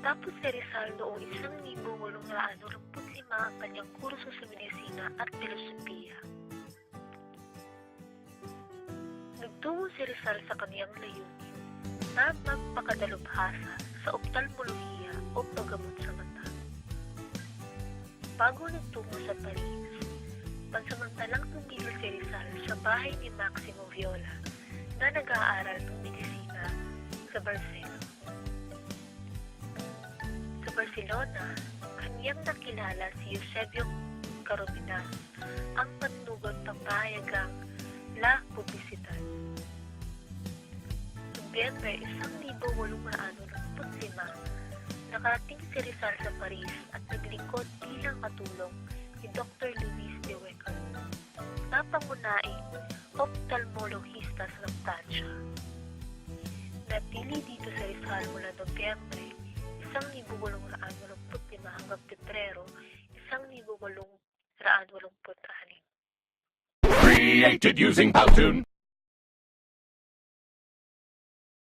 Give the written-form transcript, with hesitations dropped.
Natapos si Rizal noong 1885 ang kanyang kurso sa medisina at filosofiya. Nagtungo si Rizal sa kaniyang layunin na magpakadalubhasa sa optalmolohiya o paggamot sa mata. Bago nagtungo sa Paris, pansamantalang tumigil si Rizal sa bahay ni Maximo Viola na nag-aaral ng medisina sa Barcelona. Sa Barcelona, kaniyang nakilala si Eusebio Carominas, ang panunugan pampahayagang La Publicidad. Nobyembre 1885, nakarating si Rizal sa Paris at naglingkod bilang katulong ni Dr. Luis de Wecker na pangunaing ophthalmologista sa Lamptansya. Natili dito sa Rizal mula Nobyembre 1885 hanggang Pebrero 1886. Created using Powtoon.